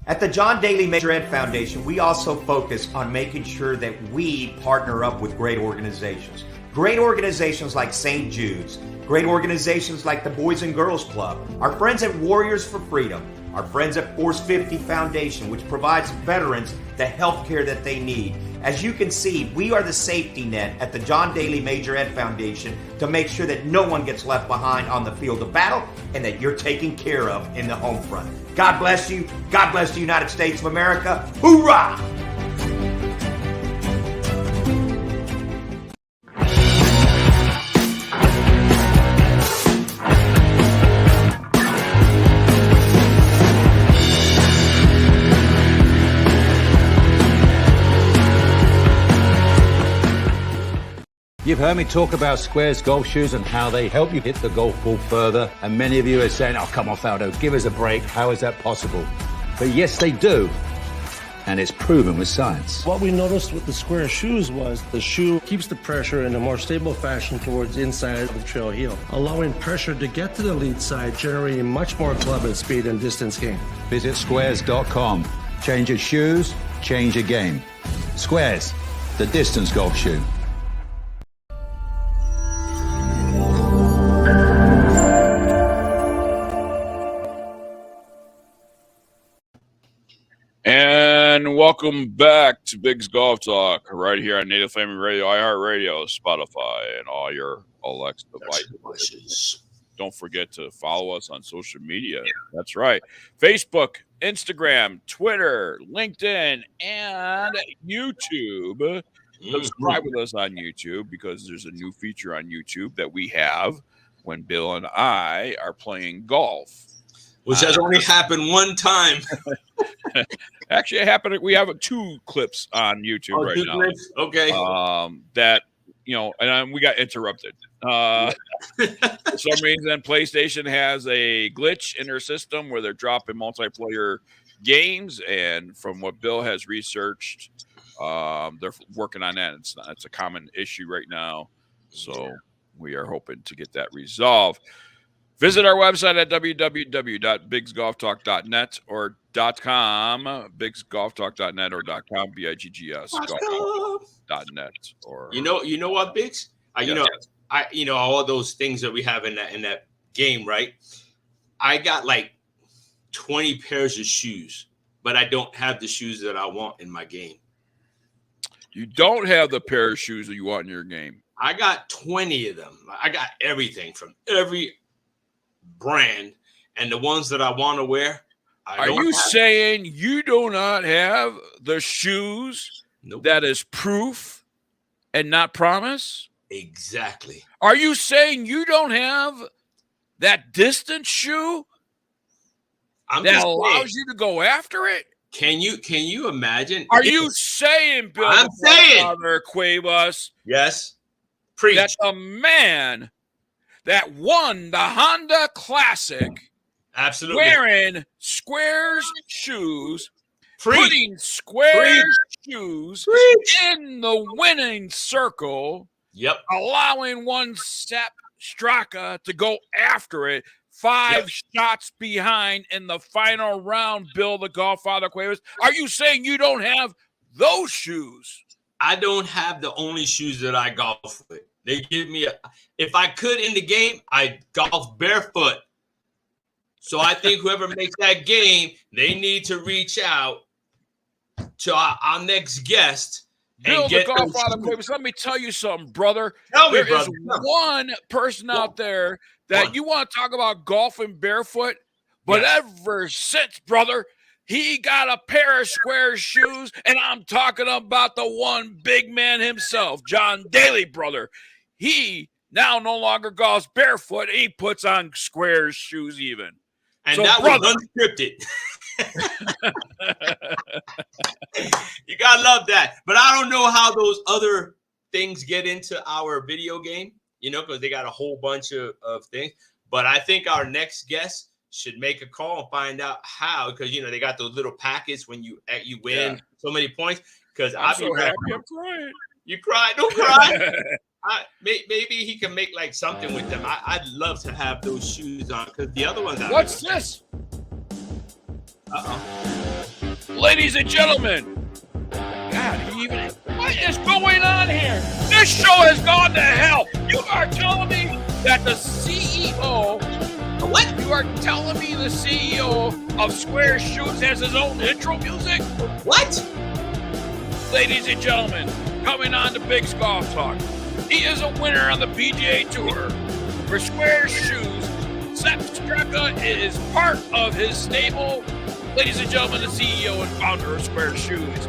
At the John Daly Major Ed Foundation, we also focus on making sure that we partner up with great organizations. Great organizations like St. Jude's, great organizations like the Boys and Girls Club, our friends at Warriors for Freedom, our friends at Force 50 Foundation, which provides veterans the health care that they need. As you can see, we are the safety net at the John Daly Major Ed Foundation to make sure that no one gets left behind on the field of battle and that you're taken care of in the home front. God bless you. God bless the United States of America. Hoorah! You've heard me talk about SQAIRZ golf shoes and how they help you hit the golf ball further. And many of you are saying, oh, come on, Faldo, give us a break. How is that possible? But yes, they do. And it's proven with science. What we noticed with the SQAIRZ shoes was the shoe keeps the pressure in a more stable fashion towards inside of the trail heel, allowing pressure to get to the lead side, generating much more club and speed and distance gain. Visit SQAIRZ.com. Change your shoes, change your game. SQAIRZ, the distance golf shoe. And welcome back to Big's Golf Talk right here on Native Family Radio, iHeartRadio, Spotify, and all your Alexa devices. Don't forget to follow us on social media. That's right. Facebook, Instagram, Twitter, LinkedIn, and YouTube. Subscribe with us on YouTube because there's a new feature on YouTube that we have when Bill and I are playing golf. Which has only happened one time. Actually, it happened. We have 2 clips on YouTube right now. Clips? Okay. That, and we got interrupted. For some reason, PlayStation has a glitch in their system where they're dropping multiplayer games. And from what Bill has researched, they're working on that. It's a common issue right now. So we are hoping to get that resolved. Visit our website at www.bigsgolftalk.net or .com, bigsgolftalk.net or .com, BIGGS, golftalk.net. Or you know what, Biggs? All those things that we have in that game, right? I got like 20 pairs of shoes, but I don't have the shoes that I want in my game. You don't have the pair of shoes that you want in your game. I got 20 of them. I got everything from every brand, and the ones that I want to wear. Are you saying you do not have the shoes that is proof and not promise? Exactly. Are you saying you don't have that distance shoe that allows you to go after it? Can you imagine? Are you saying, Bill? I'm saying, Father Cuevas. Yes. Preach. That the man that won the Honda Classic, absolutely, wearing SQAIRZ shoes, putting SQAIRZ shoes in the winning circle, allowing one Sepp Straka to go after it, 5 shots behind in the final round, Bill the Golffather Cuevas. Are you saying you don't have those shoes? I don't have the only shoes that I golf with. They give me if I could in the game, I golf barefoot. So I think whoever makes that game, they need to reach out to our next guest. Bill the Golffather Cuevas, let me tell you something, brother. There is one person out there that you want to talk about golfing barefoot, but ever since, brother, he got a pair of SQAIRZ shoes, and I'm talking about the one big man himself, John Daly, brother. He now no longer golfs barefoot. He puts on SQAIRZ shoes even. And so, that was unscripted. You got to love that. But I don't know how those other things get into our video game, because they got a whole bunch of things. But I think our next guest should make a call and find out how, because, they got those little packets when you win so many points. Because I'm so happy I'm crying. You cry? Don't cry. Maybe he can make like something with them. I'd love to have those shoes on because the other ones. What's this? Uh-oh. Ladies and gentlemen, God, what is going on here? This show has gone to hell. You are telling me that the CEO, what? You are telling me the CEO of SQAIRZ Shoes has his own intro music? What? Ladies and gentlemen, coming on to Big's Golf Talk, he is a winner on the PGA Tour for SQAIRZ Shoes. Sepp Straka is part of his stable. Ladies and gentlemen, the CEO and founder of SQAIRZ Shoes,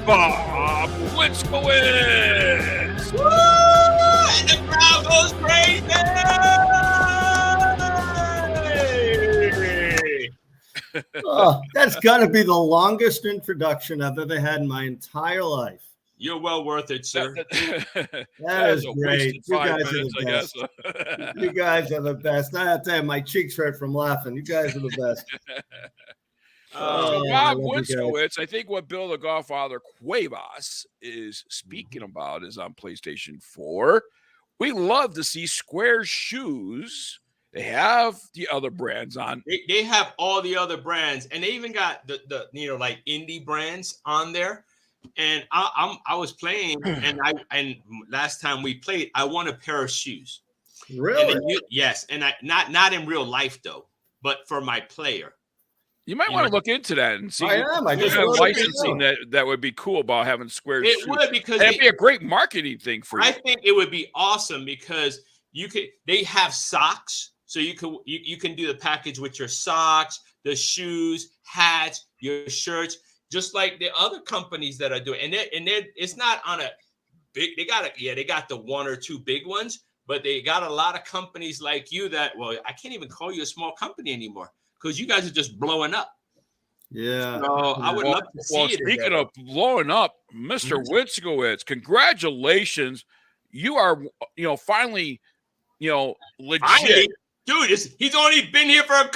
Bob Winskowitz. Woo! And the crowd goes crazy. Oh, that's got to be the longest introduction I've ever had in my entire life. You're well worth it, sir. That is great. You guys are the best. You guys are the best. I have to tell you, my cheeks hurt from laughing. You guys are the best. Bob Winskowitz, I think what Bill the Godfather Cuevas is speaking about is on PlayStation 4. We love to see SQAIRZ Shoes. They have the other brands on. They have all the other brands, and they even got the like indie brands on there. And I was playing, and last time we played, I won a pair of shoes. Really? Yes, and not in real life though, but for my player. You might want to look into that and see. I am. I just licensing that would be cool about having SQAIRZ shoes. It would, because it'd be a great marketing thing for you. I think it would be awesome because they have socks, so you can do the package with your socks, the shoes, hats, your shirts, just like the other companies that are doing. And it's not on a big. They got the one or two big ones, but they got a lot of companies like you that. Well, I can't even call you a small company anymore, because you guys are just blowing up. Yeah. So I would love to see it. Speaking of blowing up, Mr. Winskowitz, congratulations. You are, finally, legit. Finally, dude, he's only been here for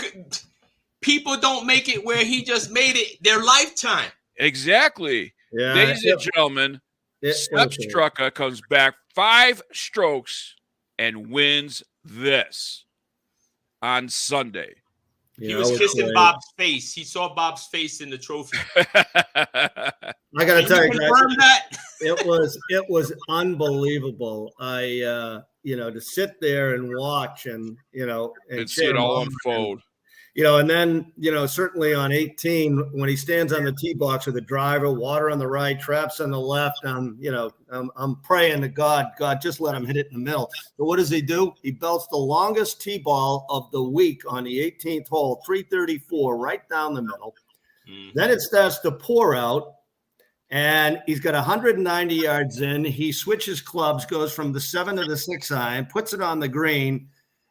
people don't make it where he just made it their lifetime. Exactly. Yeah. Ladies and gentlemen, Sepp Straka comes back 5 strokes and wins this on Sunday. He was kissing Bob's face. He saw Bob's face in the trophy. I got to tell you, confirm that? it was unbelievable. To sit there and watch and see it all unfold. And then, certainly on 18, when he stands on the tee box with the driver, water on the right, traps on the left, I'm praying to God, just let him hit it in the middle. But what does he do? He belts the longest tee ball of the week on the 18th hole, 334, right down the middle. Then it starts to pour out, and he's got 190 yards in. He switches clubs, goes from the 7 to the 6 iron, puts it on the green,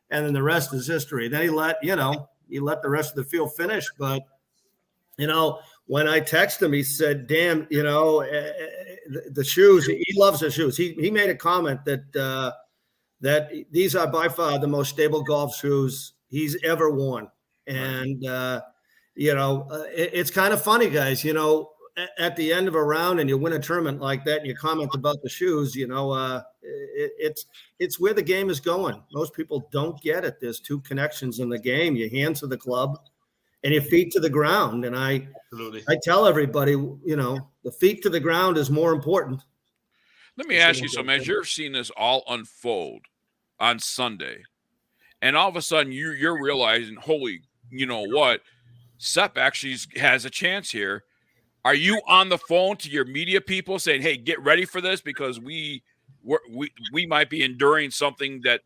and then the rest is history. Then he let the rest of the field finish. But, when I text him, he said, damn, the shoes, he loves the shoes. He made a comment that these are by far the most stable golf shoes he's ever worn. And, it's kind of funny, guys, at the end of a round and you win a tournament like that and you comment about the shoes, it's where the game is going. Most people don't get it. There's 2 connections in the game: your hands to the club and your feet to the ground. And I tell everybody, the feet to the ground is more important. Let me ask you something. As you're seeing this all unfold on Sunday, and all of a sudden you're realizing, holy, you know what? Sepp actually has a chance here. Are you on the phone to your media people saying, hey, get ready for this, because we might be enduring something that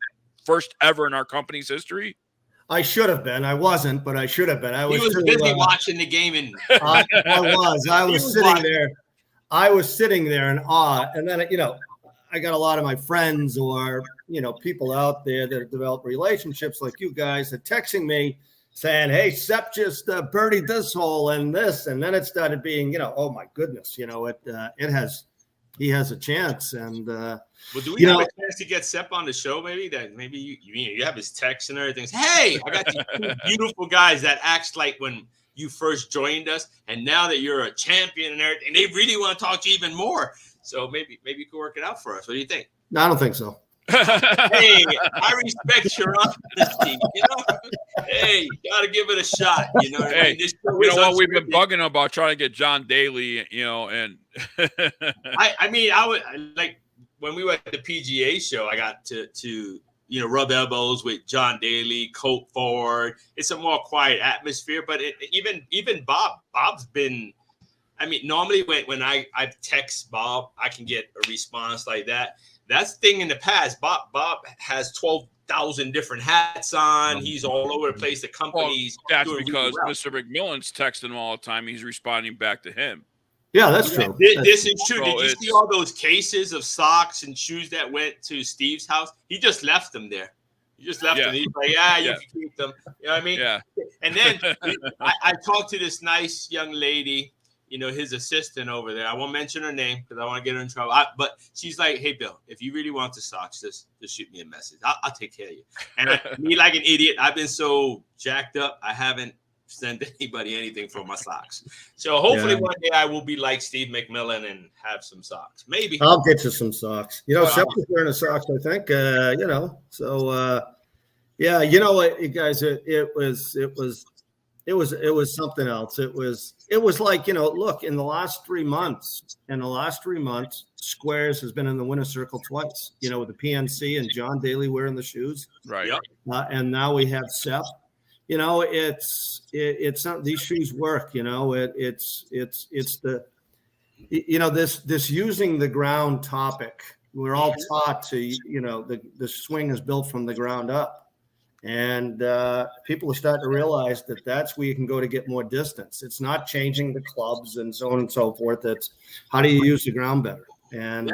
first ever in our company's history? I should have been. I wasn't, but I should have been. He was busy watching the game. And I was sitting there. I was sitting there in awe. And then, I got a lot of my friends or, people out there that have developed relationships like you guys are texting me saying, hey, Sepp just birdied this hole and this. And then it started being, oh, my goodness, he has a chance. And, well, do we have a chance to get Sepp on the show? Maybe you have his text and everything. Hey, I got these 2 beautiful guys that act like when you first joined us. And now that you're a champion and everything, they really want to talk to you even more. So maybe you could work it out for us. What do you think? No, I don't think so. Hey, I respect your honesty. You know, hey, gotta give it a shot. You know what I mean? This show You is know what? We've been unscripted. bugging about trying to get John Daly, you know, and I mean, I would like when we were at the PGA show, I got to rub elbows with John Daly, Colt Ford. It's a more quiet atmosphere, but even Bob's been. I mean, normally when I text Bob, I can get a response like that. That's the thing in the past. Bob has 12,000 different hats on. He's all over the place. The company's that's doing because really well. Mr. McMillan's texting him all the time. He's responding back to him. Yeah, that's true. This is true. So Did you see all those cases of socks and shoes that went to Steve's house? He just left them there. He just left them. He's like, you can keep them. You know what I mean? Yeah. And then I talked to this nice young lady, his assistant over there. I won't mention her name because I want to get her in trouble. But she's like, hey, Bill, if you really want the socks, just shoot me a message. I'll take care of you. And me, like an idiot, I've been so jacked up, I haven't sent anybody anything for my socks. So hopefully one day I will be like Steve McMillan and have some socks. Maybe. I'll get you some socks. Seth was wearing the socks, I think. So yeah, you know what, you guys, it was something else. It was like, look, in the last 3 months, SQAIRZ has been in the winner's circle twice, with the PNC and John Daly wearing the shoes. Right. And now we have Seth. It's these shoes work, it's the, this using the ground topic. We're all taught to, the swing is built from the ground up. And people are starting to realize that that's where you can go to get more distance. It's not changing the clubs and so on and so forth. It's how do you use the ground better? And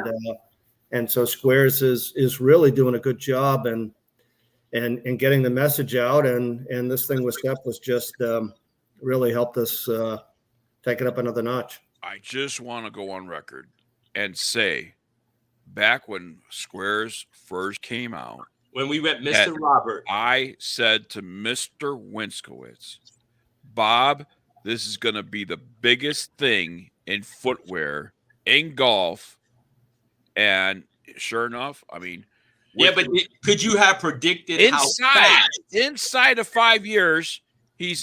so SQAIRZ is really doing a good job and getting the message out. And this thing with Steph was just really helped us take it up another notch. I just want to go on record and say, back when SQAIRZ first came out, when we met Mr. Robert, I said to Mr. Winskowitz, Bob, this is going to be the biggest thing in footwear in golf. And sure enough, I mean, but could you have predicted inside of 5 years, he's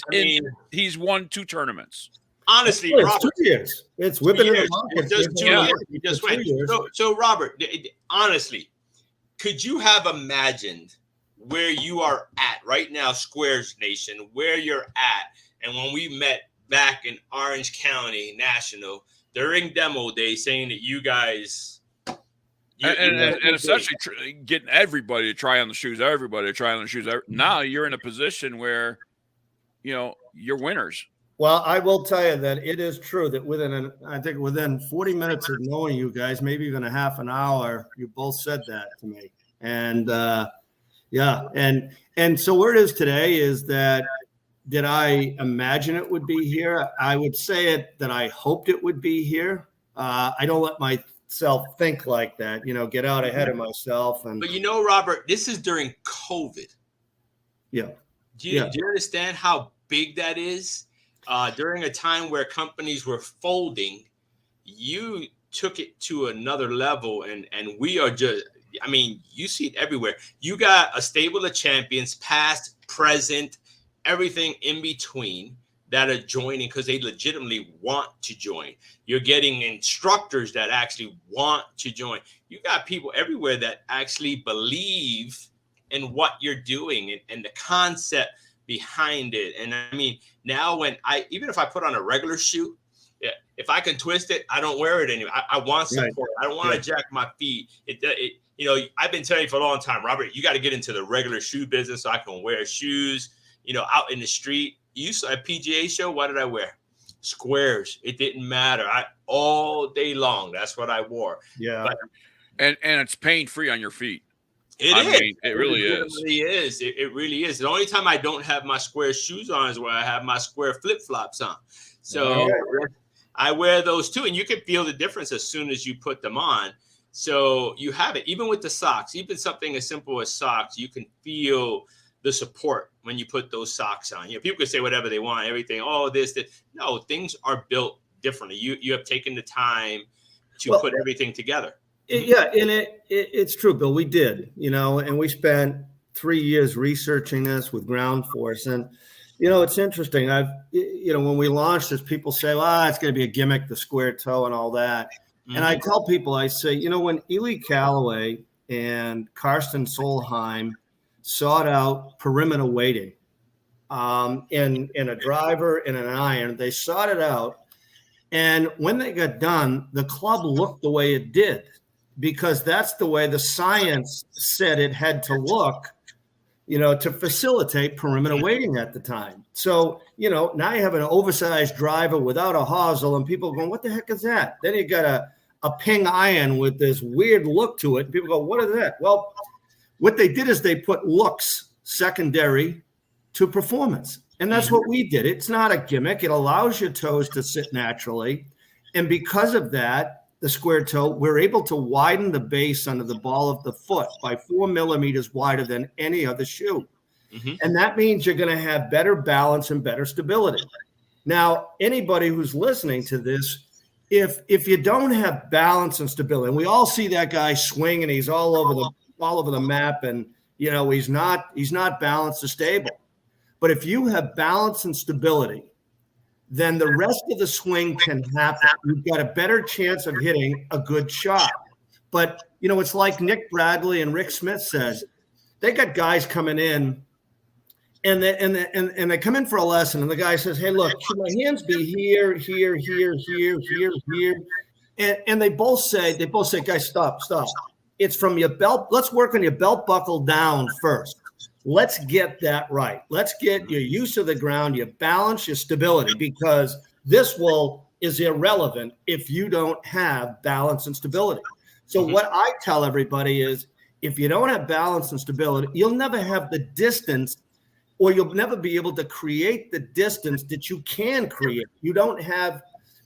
won 2 tournaments. Honestly, it's Robert, 2 years. It's whipping in the market. It's just 2 years. He just went. So Robert, honestly, could you have imagined where you are at right now, SQAIRZ Nation, where you're at? And when we met back in Orange County National during demo day, saying that you guys and essentially getting everybody to try on the shoes, Now you're in a position where, you're winners. Well, I will tell you that it is true that within 40 minutes of knowing you guys, maybe even a half an hour, you both said that to me. And and so where it is today is that, did I imagine it would be here? I would say that I hoped it would be here. I don't let myself think like that, get out ahead of myself. But Robert, this is during COVID. Yeah. Do you understand how big that is? During a time where companies were folding, you took it to another level, and we are just, you see it everywhere. You got a stable of champions, past, present, everything in between, that are joining because they legitimately want to join. You're getting instructors that actually want to join. You got people everywhere that actually believe in what you're doing and the concept behind it. And now even if I put on a regular shoe, if I can twist it, I don't wear it anymore. I want support. Right. I don't want to jack my feet. I've been telling you for a long time, Robert, you got to get into the regular shoe business so I can wear shoes, out in the street. You saw a PGA show. What did I wear? SQAIRZ. It didn't matter. All day long. That's what I wore. Yeah. But, and it's pain free on your feet. It really is. It really is. The only time I don't have my SQAIRZ shoes on is where I have my SQAIRZ flip-flops on. So I wear those too. And you can feel the difference as soon as you put them on. So you have it. Even with the socks, even something as simple as socks, you can feel the support when you put those socks on. People can say whatever they want, everything. Oh, this, that. No, things are built differently. You have taken the time to put everything together. Yeah, and it's true, Bill. We did, and we spent 3 years researching this with ground force. And, it's interesting. When we launched this, people say, well, it's going to be a gimmick, the square toe and all that. Mm-hmm. And I tell people, I say, when Ely Callaway and Karsten Solheim sought out perimeter weighting in a driver and an iron, they sought it out. And when they got done, the club looked the way it did, because that's the way the science said it had to look, to facilitate perimeter weighting at the time. So, now you have an oversized driver without a hosel, and people are going, what the heck is that? Then you got a ping iron with this weird look to it. And people go, what is that? Well, what they did is they put looks secondary to performance. And that's what we did. It's not a gimmick. It allows your toes to sit naturally. And because of that, the square toe, we're able to widen the base under the ball of the foot by 4 millimeters wider than any other shoe. Mm-hmm. And that means you're going to have better balance and better stability. Now, anybody who's listening to this, if you don't have balance and stability, and we all see that guy swing and he's all over the map, and he's not balanced or stable. But if you have balance and stability, then the rest of the swing can happen. You've got a better chance of hitting a good shot. But, it's like Nick Bradley and Rick Smith says, they got guys coming in and they come in for a lesson, and the guy says, hey, look, should my hands be here, here, here, here, here, here? And they both say, guys, stop. It's from your belt. Let's work on your belt buckle down first. Let's get that right. Let's get your use of the ground, your balance, your stability, because this is irrelevant if you don't have balance and stability. So what I tell everybody is, if you don't have balance and stability, you'll never have the distance, or you'll never be able to create the distance that you can create. You don't have,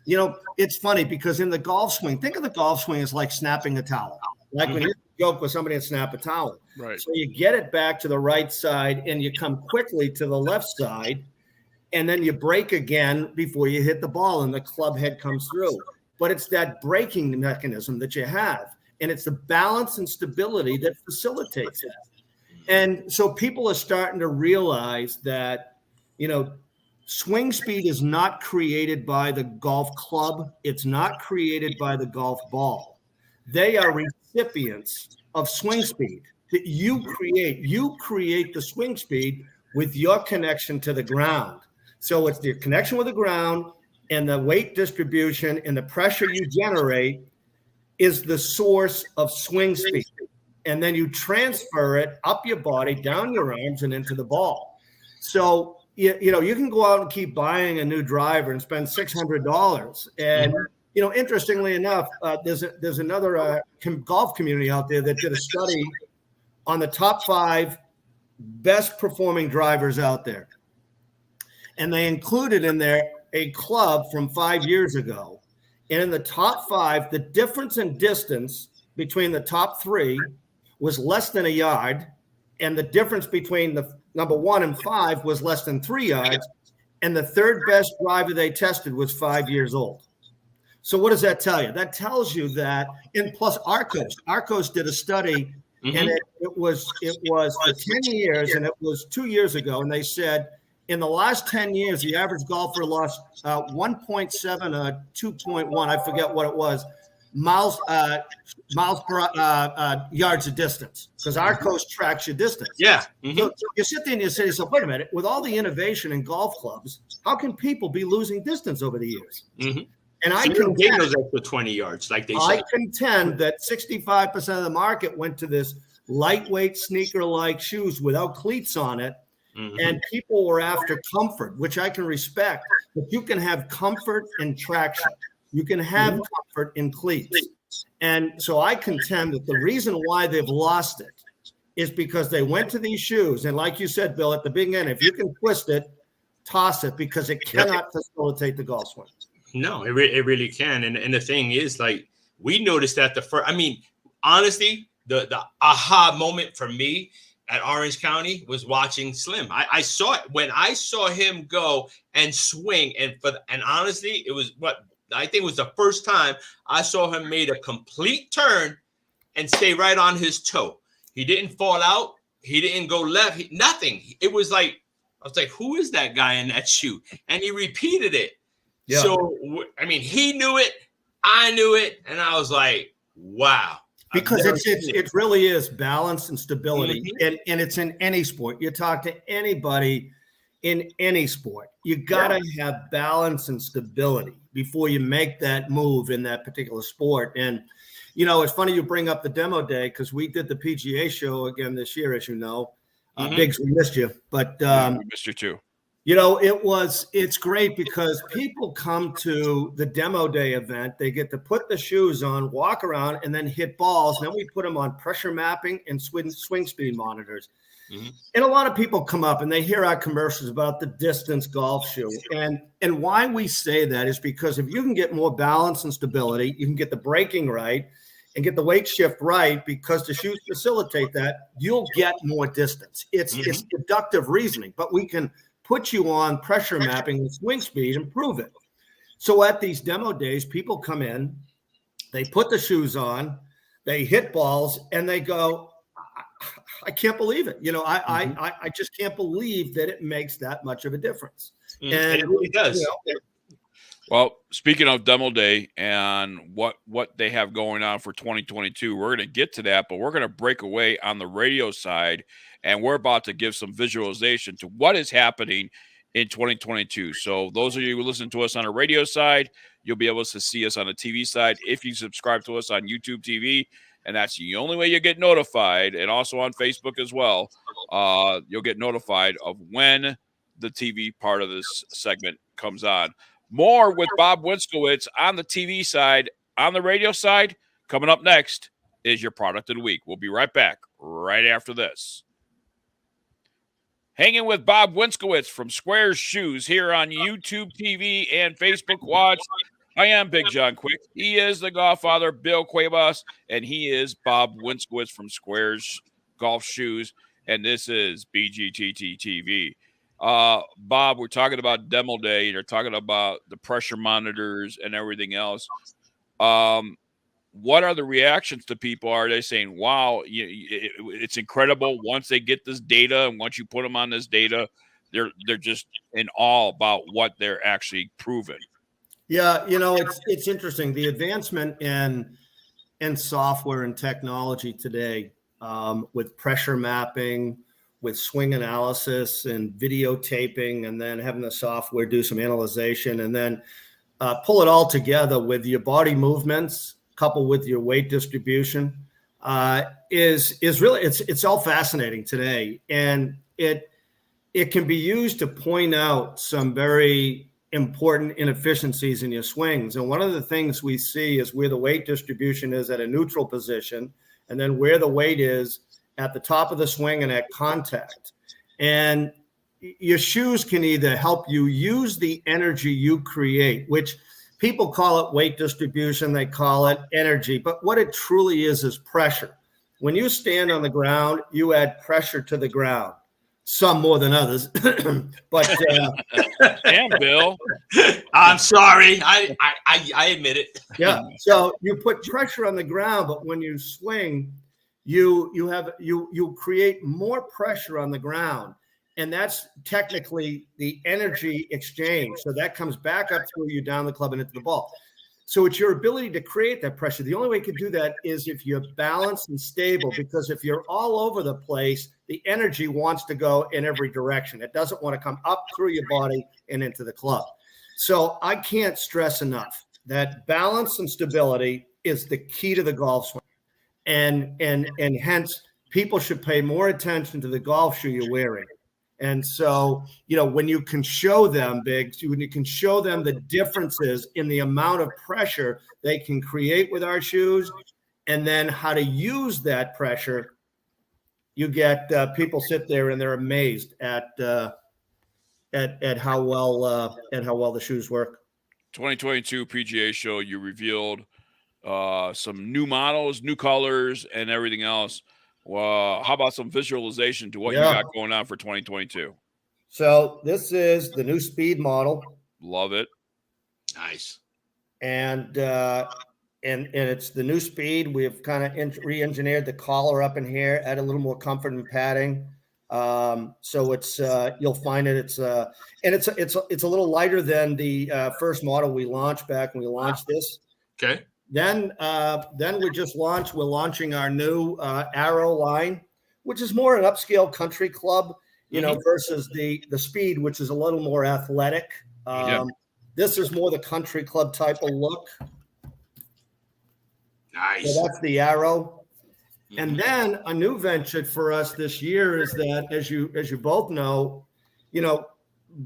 it's funny because in the golf swing, think of the golf swing as like snapping a towel. Like when you joke with somebody and snap a towel. Right. So you get it back to the right side and you come quickly to the left side, and then you break again before you hit the ball and the club head comes through. But it's that braking mechanism that you have, and it's the balance and stability that facilitates it. And so people are starting to realize that, swing speed is not created by the golf club. It's not created by the golf ball. They are recipients of swing speed that you create. You create the swing speed with your connection to the ground. So it's the connection with the ground, and the weight distribution and the pressure you generate is the source of swing speed. And then you transfer it up your body, down your arms, and into the ball. So, you can go out and keep buying a new driver and spend $600. And, interestingly enough, there's another golf community out there that did a study on the top 5 best performing drivers out there. And they included in there a club from 5 years ago. And in the top 5, the difference in distance between the top 3 was less than a yard, and the difference between the number 1 and 5 was less than 3 yards, and the third best driver they tested was 5 years old. So what does that tell you? That tells you that, and plus Arcos did a study, and it was for 10 years, and it was 2 years ago, and they said in the last 10 years, the average golfer lost 1.7 or 2.1, I forget what it was, miles per yards of distance, because Arcos tracks your distance. Yeah. So you sit there and you say to yourself, wait a minute, with all the innovation in golf clubs, how can people be losing distance over the years? And I contend those extra 20 yards, like they say. I contend that 65% of the market went to this lightweight sneaker-like shoes without cleats on it. And people were after comfort, which I can respect, but you can have comfort and traction. You can have comfort in cleats. And so I contend that the reason why they've lost it is because they went to these shoes. And like you said, Bill, at the beginning, if you can twist it, toss it, because it cannot facilitate the golf swing. No, it really can. And the thing is, like, we noticed that honestly, the aha moment for me at Orange County was watching Slim. I saw it when I saw him go and swing, and honestly, it was I think it was the first time I saw him made a complete turn and stay right on his toe. He didn't fall out. He didn't go left. Nothing. It was like, I was like, who is that guy in that shoe? And he repeated it. Yeah. So, I mean, he knew it. I knew it. And I was like, wow. Because it really is balance and stability. Mm-hmm. And it's in any sport. You talk to anybody in any sport. You got to have balance and stability before you make that move in that particular sport. And, you know, it's funny you bring up the demo day because we did the PGA show again this year, as you know. Biggs, we missed you. But we missed you too. You know, it's great because people come to the demo day event. They get to put the shoes on, walk around, and then hit balls. Then we put them on pressure mapping and swing speed monitors. Mm-hmm. And a lot of people come up and they hear our commercials about the distance golf shoe. And why we say that is because if you can get more balance and stability, you can get the braking right and get the weight shift right because the shoes facilitate that, you'll get more distance. It's deductive reasoning, but we can put you on pressure mapping and swing speed and prove it. So at these demo days, people come in, they put the shoes on, they hit balls, and they go, I can't believe it. You know, I just can't believe that it makes that much of a difference. And it really does. You know, well, speaking of demo day and what they have going on for 2022, we're going to get to that, but we're going to break away on the radio side, and we're about to give some visualization to what is happening in 2022. So those of you who listen to us on the radio side, you'll be able to see us on the TV side if you subscribe to us on YouTube TV, and that's the only way you get notified, and also on Facebook as well. You'll get notified of when the TV part of this segment comes on. More with Bob Winskowitz on the TV side. On the radio side, coming up next is your product of the week. We'll be right back right after this. Hanging with Bob Winskowitz from SQAIRZ Shoes here on YouTube TV and Facebook Watch. I am Big John Quick. He is the Godfather, Bill Cuevas, and he is Bob Winskowitz from SQAIRZ Golf Shoes, and this is BGT-TV. Bob, we're talking about demo day. You're talking about the pressure monitors and everything else. What are the reactions to people? Are they saying, wow, it's incredible once they get this data, and once you put them on this data, they're just in awe about what they're actually proving? Yeah, you know, it's interesting. The advancement in software and technology today, with pressure mapping, with swing analysis and videotaping, and then having the software do some analyzation, and then pull it all together with your body movements, coupled with your weight distribution, is really it's all fascinating today, and it can be used to point out some very important inefficiencies in your swings. And one of the things we see is where the weight distribution is at a neutral position, and then where the weight is at the top of the swing and at contact. And your shoes can either help you use the energy you create, which people call it weight distribution, they call it energy, but what it truly is pressure. When you stand on the ground, you add pressure to the ground, some more than others. But damn, Bill, I'm sorry. I admit it. Yeah. So you put pressure on the ground, but when you swing, you create more pressure on the ground, and that's technically the energy exchange. So that comes back up through you down the club and into the ball. So it's your ability to create that pressure. The only way you can do that is if you're balanced and stable, because if you're all over the place, the energy wants to go in every direction. It doesn't want to come up through your body and into the club. So I can't stress enough that balance and stability is the key to the golf swing. And hence people should pay more attention to the golf shoe you're wearing. And so, you know, when you can show them, when you can show them the differences in the amount of pressure they can create with our shoes, and then how to use that pressure, you get people sit there and they're amazed at how well the shoes work. 2022 PGA show, you revealed some new models, new colors, and everything else. How about some visualization to what you got going on for 2022? So this is the new speed model. Love it. Nice. And and it's the new speed. We've kind of re-engineered the collar up in here, add a little more comfort and padding. So it's you'll find it. It's and it's a little lighter than the first model we launched back when we launched this. Okay. Then we just launched. We're launching our new Arrow line, which is more an upscale country club, you know, versus the Speed, which is a little more athletic. This is more the country club type of look. Nice. So that's the Arrow. And then a new venture for us this year is that, as you both know, you know,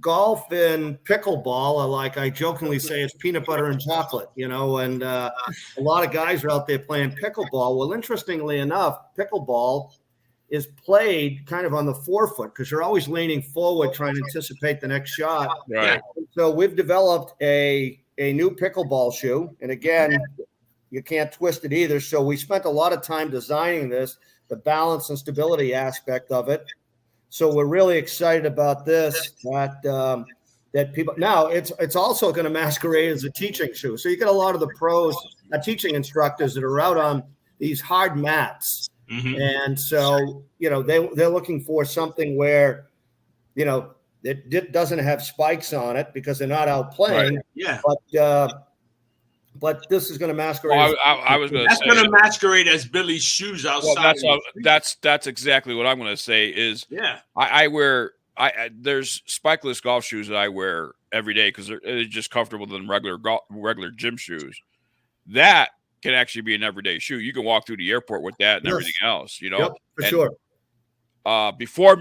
golf and pickleball, like I jokingly say, it's peanut butter and chocolate, you know, and a lot of guys are out there playing pickleball. Well, interestingly enough, pickleball is played kind of on the forefoot because you're always leaning forward trying to anticipate the next shot. Right. So we've developed a new pickleball shoe. And again, you can't twist it either. So we spent a lot of time designing this, the balance and stability aspect of it. So we're really excited about this. That people now it's also going to masquerade as a teaching shoe. So you get a lot of the pros, teaching instructors that are out on these hard mats, and so you know they're looking for something where you know it doesn't have spikes on it because they're not out playing. Right. Yeah. But this is going to masquerade. Well, I was going to say that's going to masquerade as Billy's shoes outside. Well, that's exactly what I'm going to say. Is I wear there's spikeless golf shoes that I wear every day because they're just comfortable than regular gym shoes. That can actually be an everyday shoe. You can walk through the airport with that and everything else. You know, yep, for sure. Before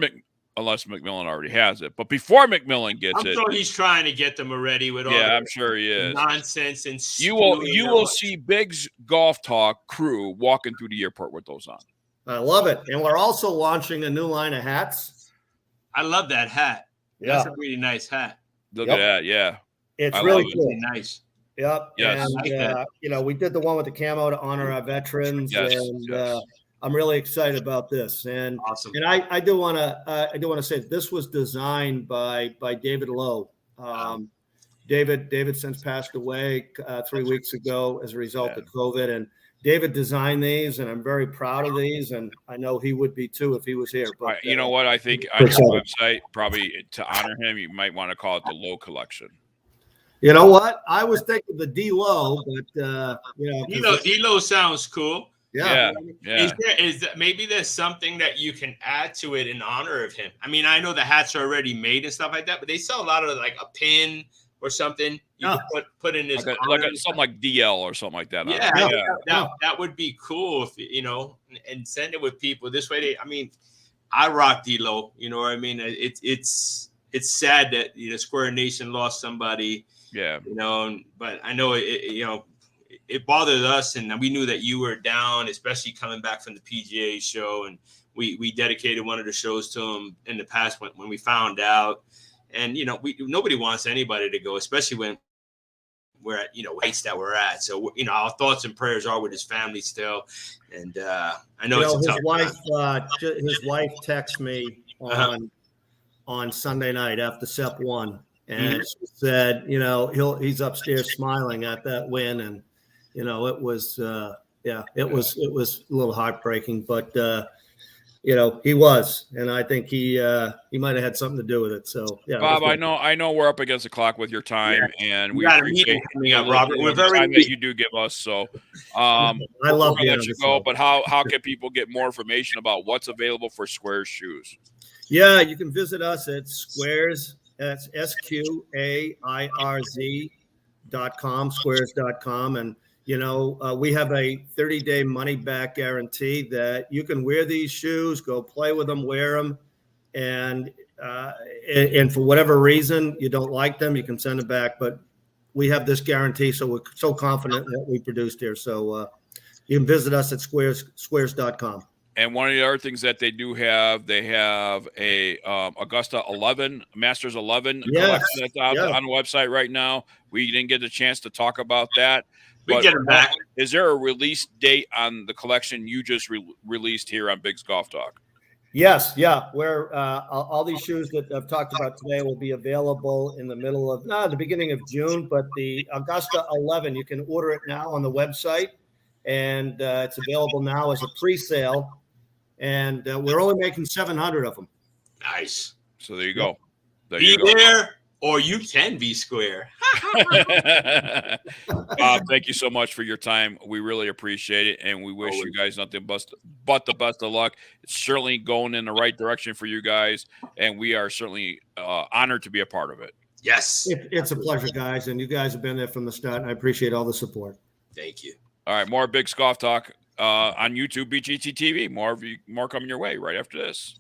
unless McMillan already has it. But before McMillan gets I'm sure he's trying to get them already with all I'm sure he is. Nonsense and you will see Big's Golf Talk crew walking through the airport with those on. I love it. And we're also launching a new line of hats. I love that hat. Yeah. That's a really nice hat. Look at that. Yeah. It's really cool. Really nice. Yep. Yes. And, you know, we did the one with the camo to honor our veterans. And I'm really excited about this. And awesome. And I do want to say this was designed by David Lowe. David since passed away 3 weeks ago as a result of COVID. And David designed these, and I'm very proud of these. And I know he would be too if he was here. But you know what? I think on your website, probably to honor him, you might want to call it the Lowe Collection. You know what? I was thinking the D Lowe, but you know, D Lowe sounds cool. Yeah. Is that maybe there's something that you can add to it in honor of him? I mean, I know the hats are already made and stuff like that, but they sell a lot of like a pin or something you can put in this something like DL or something like that. That would be cool if you know, and send it with people this way. I rock D-Lo, you know what I mean? It's sad that Square Nation lost somebody. Yeah, you know, but I know it bothered us, and we knew that you were down, especially coming back from the PGA show, and we dedicated one of the shows to him in the past when we found out. And nobody wants anybody to go, especially when we're at heights that we're at. So our thoughts and prayers are with his family still. And I know it's a tough time. His wife texted me on Sunday night after SEP 1, and she said, he's upstairs smiling at that win, and it was it was a little heartbreaking, but he was, and I think he might have had something to do with it. So yeah, Bob, I know we're up against the clock with your time, and we got a meeting coming up, Robert. We're very time that you do give us. So I love to let you go, but how can people get more information about what's available for SQAIRZ shoes? Yeah, you can visit us at SQAIRZ. That's SQAIRZ.com, SQAIRZ.com, and we have a 30-day money-back guarantee that you can wear these shoes, go play with them, wear them, and for whatever reason you don't like them, you can send them back. But we have this guarantee, so we're so confident in what we produced here. So you can visit us at SQAIRZ.com. And one of the other things that they do have, they have a Augusta 11, Masters 11 collection that's out on the website right now. We didn't get a chance to talk about that. We get them back. Is there a release date on the collection you just released here on Big's Golf Talk? Yes, yeah. Where all these shoes that I've talked about today will be available in the middle of the beginning of June, but the Augusta 11, you can order it now on the website, and it's available now as a pre-sale, and we're only making 700 of them. Nice. So there you go. There Be you go. there, or you can be square. Bob, thank you so much for your time. We really appreciate it, and we wish you guys nothing but the best of luck. It's certainly going in the right direction for you guys, and we are certainly honored to be a part of it. Yes. It's a pleasure, guys, and you guys have been there from the start, and I appreciate all the support. Thank you. All right, more Big Golf Talk on YouTube, BGT-TV. More coming your way right after this.